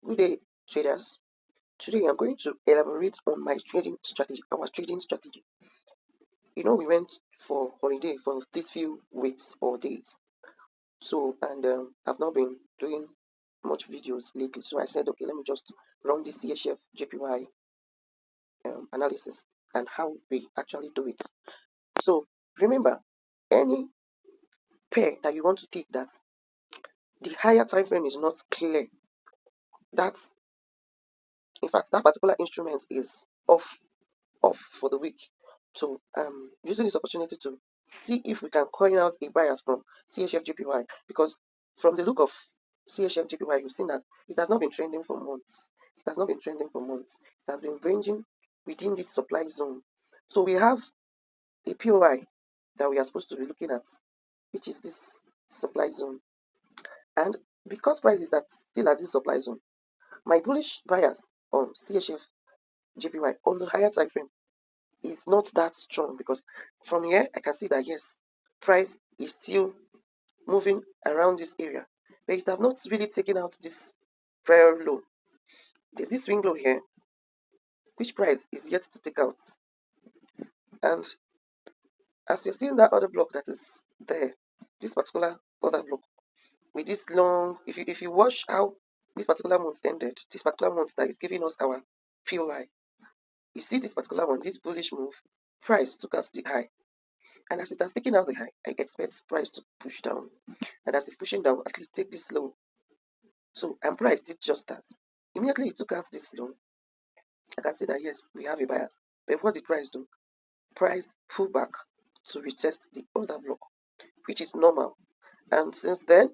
Good day, traders. Today I'm going to elaborate on my trading strategy, our trading strategy. We went for holiday for these few weeks or days. And I've not been doing much videos lately. So I said, okay, let me just run this CHF JPY analysis and how we actually do it. So remember, any pair that you want to take that the higher time frame is not clear, that's in fact that particular instrument is off for the week. So using this opportunity to see if we can coin out a bias from CHF JPY, because from the look of CHF JPY, you've seen that it has not been trending for months. It has not been trending for months. It has been ranging within this supply zone. So we have a POI that we are supposed to be looking at, which is this supply zone. And because price is still at this supply zone, my bullish bias on CHF JPY on the higher time frame is not that strong, because from here I can see that yes, price is still moving around this area, but it have not really taken out this prior low. There's this swing low here, which price is yet to take out. And as you're seeing that other block that is there, this particular other block with this long, if you watch how this particular month ended, this particular month that is giving us our POI, you see this particular one, this bullish move, price took out the high. And as it has taken out the high, I expect price to push down. And as it's pushing down, at least take this low. So, and price did just that. Immediately it took out this low. I can see that yes, we have a bias. But what did price do? Price pulled back to retest the other block, which is normal. And since then,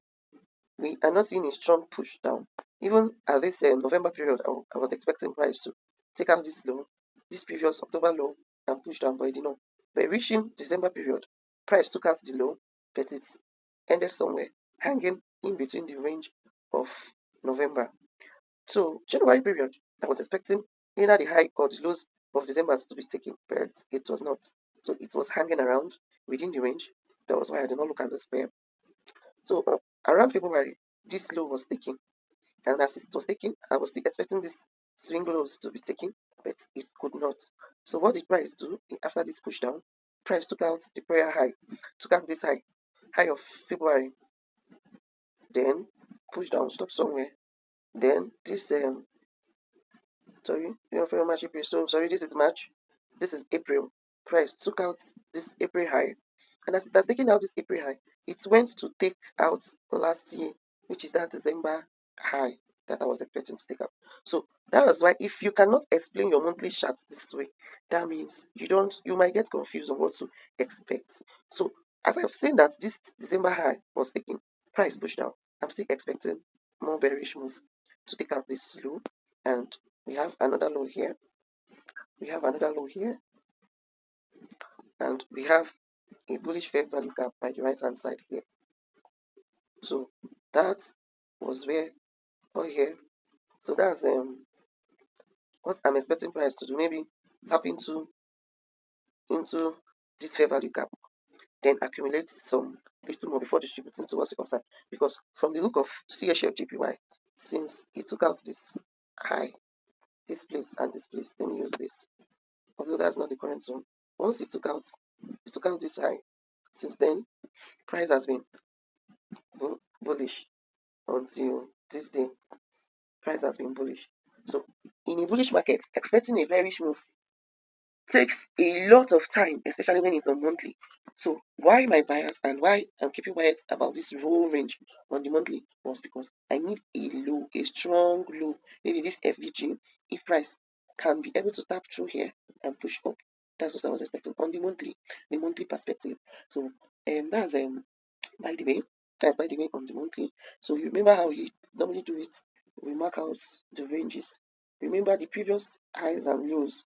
we are not seeing a strong push down. Even at this November period, I was expecting price to take out this low, this previous October low, and push down, but it did not. By reaching December period, price took out the low, but it ended somewhere hanging in between the range of November. So January period, I was expecting either the high or the lows of December to be taken, but it was not. So it was hanging around within the range. That was why I did not look at this pair. So around February, this low was taken, and as it was taken, I was still expecting this swing lows to be taken, but it could not. So what did price do after this push down? Price took out the prior high, took out this high of February, then push down, stop somewhere. Then this for March, April. So sorry, this is March. This is April. Price took out this April high, and as it has taken out this April high, it went to take out last year, which is that December high that I was expecting to take out. So that was why if you cannot explain your monthly charts this way, that means you might get confused on what to expect. So as I've seen that this December high was taking, price pushed down, I'm still expecting more bearish move to take out this low, and we have another low here. We have another low here, and we have a bullish fair value gap by the right hand side here. So that was where here. So that's what I'm expecting price to do. Maybe tap into this fair value gap, then accumulate some little more before distributing towards the upside. Because from the look of CHF JPY, since it took out this high, this place and this place, let me use this. Although that's not the current zone. Once it took out this high. Since then, price has been bullish until this day. Price has been bullish. So in a bullish market, expecting a bearish move takes a lot of time, especially when it's on monthly. So why my bias and why I'm keeping quiet about this roll range on the monthly was because I need a low, a strong low, maybe this FVG. If price can be able to tap through here and push up, that's what I was expecting on the monthly perspective. So that's by the way, on the monthly. So you remember how we normally do it? We mark out the ranges. Remember the previous highs and lows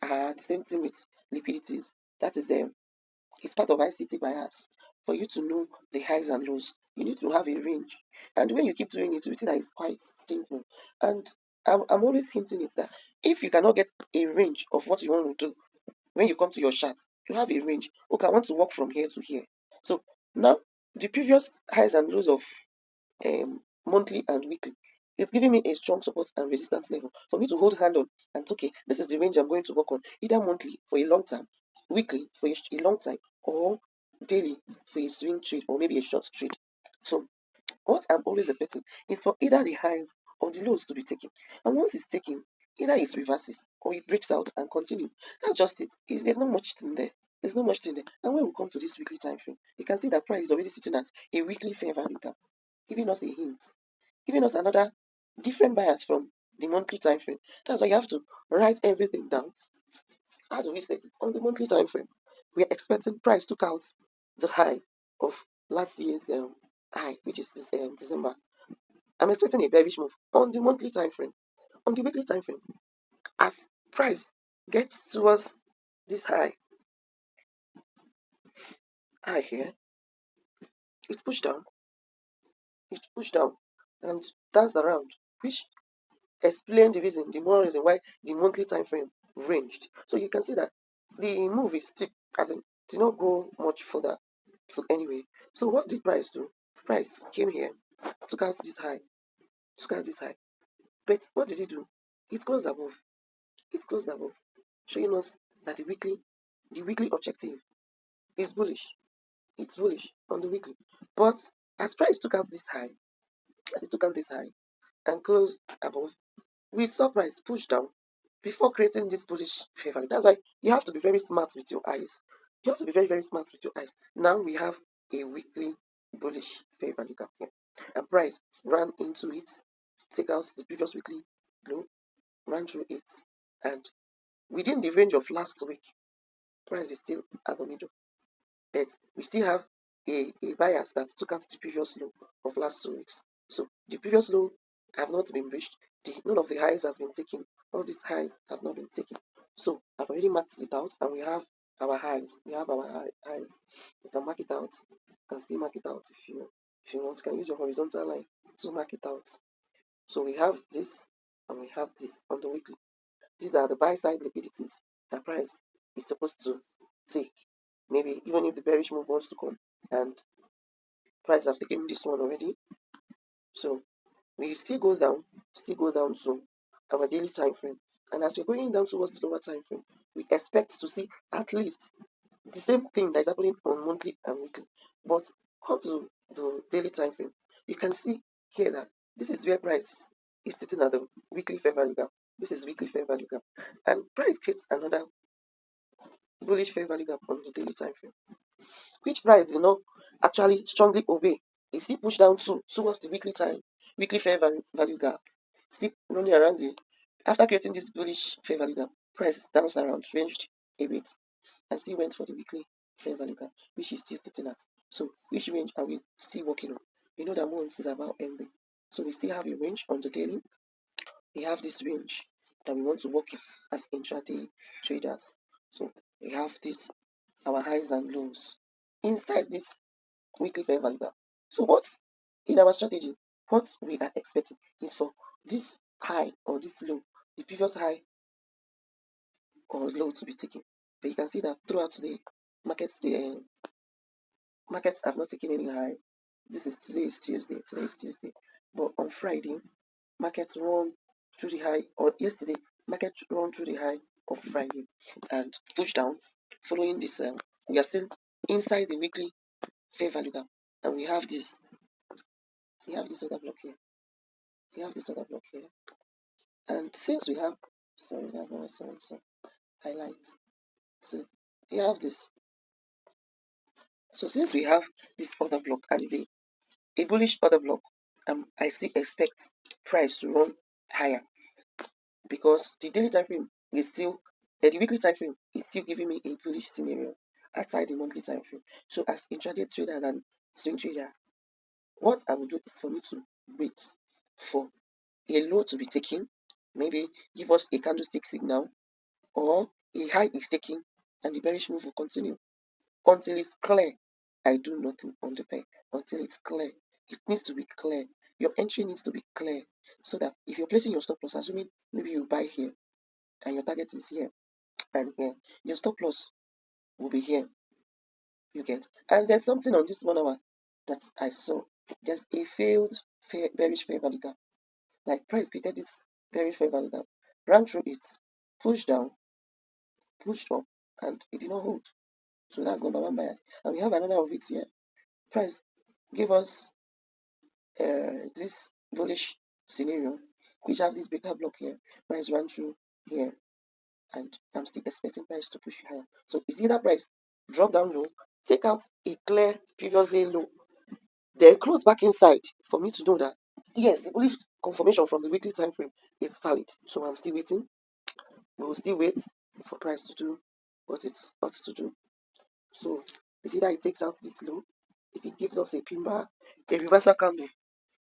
are the same thing with liquidities. That is it's part of ICT bias. For you to know the highs and lows, you need to have a range. And when you keep doing it, you see that it's quite simple. And I'm always hinting it that if you cannot get a range of what you want to do when you come to your chart, you have a range. Okay, I want to walk from here to here. So now the previous highs and lows of monthly and weekly, It's giving me a strong support and resistance level for me to hold hand on and okay, this is the range I'm going to work on, either monthly for a long time, weekly for a long time, or daily for a swing trade or maybe a short trade. So what I'm always expecting is for either the highs or the lows to be taken. And once it's taken, either it reverses or it breaks out and continue. That's just it. There's not much thing there. There's not much thing there. And when we come to this weekly time frame, you can see that price is already sitting at a weekly fair value gap, giving us a hint, giving us another different bias from the monthly time frame. That's why you have to write everything down. How do we set it? On the monthly time frame, we are expecting price to count the high of last year's high, which is this December. I'm expecting a bearish move on the monthly time frame. On the weekly time frame, as price gets towards this high here, it's pushed down, and danced around, which explain the reason, the more reason why the monthly time frame ranged. So you can see that the move is steep, as in did not go much further. So anyway, so what did price do? Price came here, took out this high, took out this high. But what did it do? It closed above. It closed above, showing us that the weekly objective is bullish. It's bullish on the weekly. But as price took out this high, as it took out this high and closed above, we saw price push down before creating this bullish fair value. That's why you have to be very smart with your eyes. You have to be very, very smart with your eyes. Now we have a weekly bullish fair value gap here. And price ran into it, take out the previous weekly low, ran through it, and within the range of last week, price is still at the middle. But we still have a bias that took out the previous low of last 2 weeks. So the previous low have not been reached. None of the highs has been taken. All these highs have not been taken. So I've already marked it out, and we have our highs. We have our highs. You can mark it out. You can still mark it out if you want. You can use your horizontal line to mark it out. So we have this and we have this on the weekly. These are the buy side liquidities that price is supposed to take. Maybe even if the bearish move wants to come, and price have taken this one already. So we still go down to our daily time frame. And as we're going down towards the lower time frame, we expect to see at least the same thing that is happening on monthly and weekly. But come to the daily time frame, you can see here that this is where price is sitting at the weekly fair value gap. This is weekly fair value gap. And price creates another bullish fair value gap on the daily time frame, which price did not actually strongly obey. It still pushed down towards the weekly fair value gap. Still running around the after creating this bullish fair value gap, price bounced around, ranged a bit, and still went for the weekly fair value gap, which is still sitting at. So which range are we still working on? We know that month is about ending. So we still have a range on the daily. We have this range that we want to work in as intraday traders. So we have this our highs and lows inside this weekly fair value gap. So what in our strategy, what we are expecting is for this high or this low, the previous high or low to be taken. But you can see that throughout the markets, markets have not taken any high. Today is Tuesday. But on Friday, markets run through the high, or yesterday, markets run through the high of Friday and push down. Following this, we are still inside the weekly fair value gap, and we have this other block here. And since we have, sorry, that's not what I want to highlight. So we have this. So since we have this other block and it's a bullish other block, I still expect price to run higher because the daily time frame is still, the weekly time frame is still giving me a bullish scenario outside the monthly time frame. So as intraday trader and swing trader, what I will do is for me to wait for a low to be taken, maybe give us a candlestick signal, or a high is taken and the bearish move will continue until it's clear. I do nothing on the pair until it's clear. It needs to be clear. Your entry needs to be clear so that if you're placing your stop loss, assuming maybe you buy here and your target is here and here, your stop loss will be here. You get, and there's something on this 1 hour that I saw. There's a failed bearish fair value gap. Like price created this very fair value gap, ran through it, pushed down, pushed up, and it did not hold. So that's number one bias. And we have another of it here. Price gave us this bullish scenario, which have this breaker block here. Price ran through here, and I'm still expecting price to push higher. So it's either price drop down low, take out a clear previously low, then close back inside for me to know that yes, the bullish confirmation from the weekly time frame is valid. So I'm still waiting. We will still wait for price to do what it ought to do. So it's either it takes out this low, if it gives us a pin bar, a reversal candle,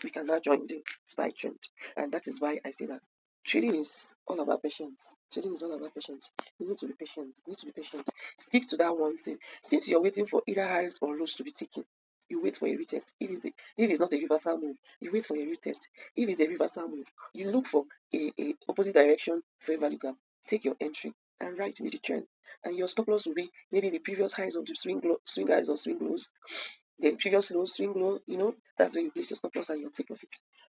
we can now join the buy trend. And that is why I say that trading is all about patience. Trading is all about patience. You need to be patient. You need to be patient. Stick to that one thing. Since you're waiting for either highs or lows to be taken, you wait for a retest. If it's not a reversal move, you wait for a retest. If it's a reversal move, you look for a opposite direction fair value gap. Take your entry and ride with the trend. And your stop loss will be maybe the previous highs of the swing highs or swing lows, then previous low, swing low, that's where you place your stop loss and your take profit.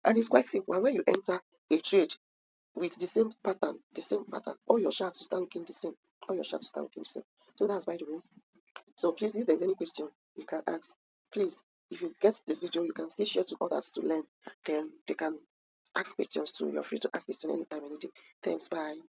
And it's quite simple. And when you enter a trade with the same pattern, all your charts will start looking the same. So that's by the way. So please, if there's any question you can ask, please, if you get the video, you can still share to others to learn. Then they can ask questions too. You're free to ask questions anytime, any day. Thanks, bye.